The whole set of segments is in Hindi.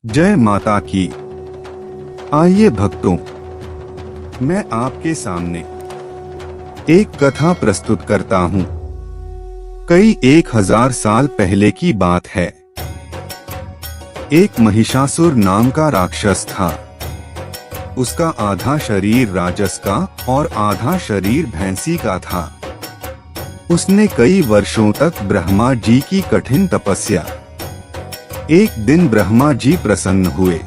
जय माता की। आइए भक्तों, मैं आपके सामने एक कथा प्रस्तुत करता हूँ। कई 1000 साल पहले की बात है। एक महिषासुर नाम का राक्षस था। उसका आधा शरीर राजस का और आधा शरीर भैंसी का था। उसने कई वर्षों तक ब्रह्मा जी की कठिन तपस्या। एक दिन ब्रह्मा जी प्रसन्न हुए।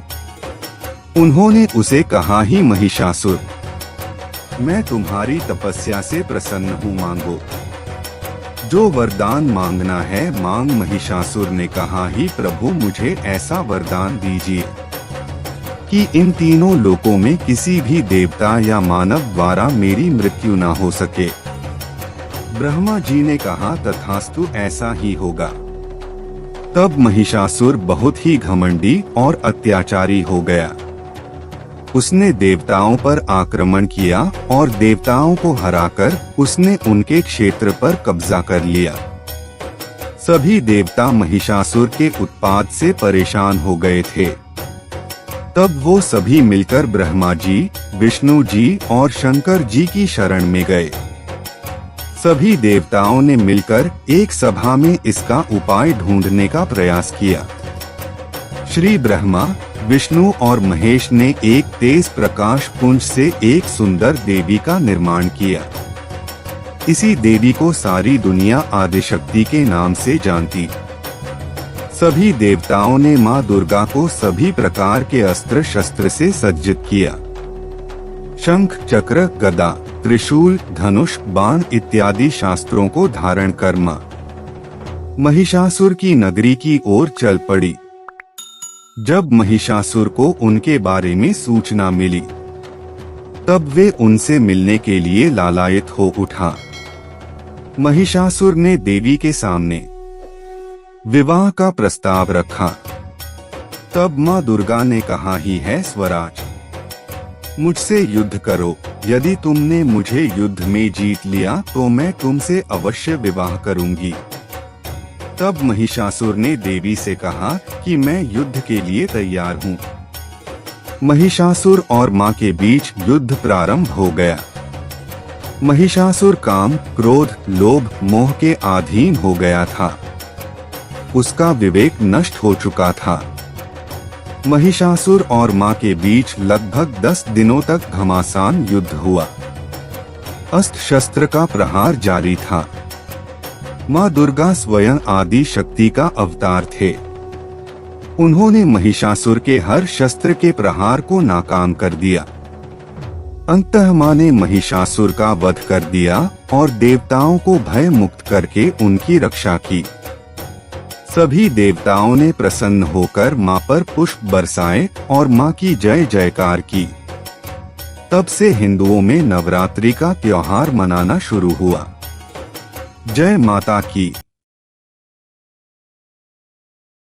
उन्होंने उसे कहा, ही महिषासुर, मैं तुम्हारी तपस्या से प्रसन्न हूँ, मांगो। जो वरदान मांगना है मांग। महिषासुर ने कहा, ही प्रभु, मुझे ऐसा वरदान दीजिए कि इन तीनों लोकों में किसी भी देवता या मानव द्वारा मेरी मृत्यु न हो सके। ब्रह्मा जी ने कहा, तथास्तु, ऐसा ही होगा। तब महिषासुर बहुत ही घमंडी और अत्याचारी हो गया। उसने देवताओं पर आक्रमण किया और देवताओं को हराकर उसने उनके क्षेत्र पर कब्जा कर लिया। सभी देवता महिषासुर के उत्पात से परेशान हो गए थे। तब वो सभी मिलकर ब्रह्मा जी, विष्णु जी और शंकर जी की शरण में गए। सभी देवताओं ने मिलकर एक सभा में इसका उपाय ढूंढने का प्रयास किया। श्री ब्रह्मा, विष्णु और महेश ने एक तेज प्रकाश पुंज से एक सुंदर देवी का निर्माण किया। इसी देवी को सारी दुनिया आदिशक्ति के नाम से जानती। सभी देवताओं ने मां दुर्गा को सभी प्रकार के अस्त्र शस्त्र से सज्जित किया। शंख, चक्र, गदा, त्रिशूल, धनुष, बाण इत्यादि शास्त्रों को धारण कर मां महिषासुर की नगरी की ओर चल पड़ी। जब महिषासुर को उनके बारे में सूचना मिली, तब वे उनसे मिलने के लिए लालायित हो उठा। महिषासुर ने देवी के सामने विवाह का प्रस्ताव रखा। तब मां दुर्गा ने कहा, ही है स्वराज, मुझसे युद्ध करो। यदि तुमने मुझे युद्ध में जीत लिया तो मैं तुमसे अवश्य विवाह करूंगी। तब महिषासुर ने देवी से कहा कि मैं युद्ध के लिए तैयार हूँ। महिषासुर और मां के बीच युद्ध प्रारंभ हो गया। महिषासुर काम, क्रोध, लोभ, मोह के अधीन हो गया था। उसका विवेक नष्ट हो चुका था। महिषासुर और मां के बीच लगभग 10 दिनों तक घमासान युद्ध हुआ। अस्त्र शस्त्र का प्रहार जारी था। मां दुर्गा स्वयं आदि शक्ति का अवतार थे। उन्होंने महिषासुर के हर शस्त्र के प्रहार को नाकाम कर दिया। अंततः मां ने महिषासुर का वध कर दिया और देवताओं को भय मुक्त करके उनकी रक्षा की। सभी देवताओं ने प्रसन्न होकर मां पर पुष्प बरसाए और मां की जय जयकार की। तब से हिंदुओं में नवरात्रि का त्योहार मनाना शुरू हुआ। जय माता की।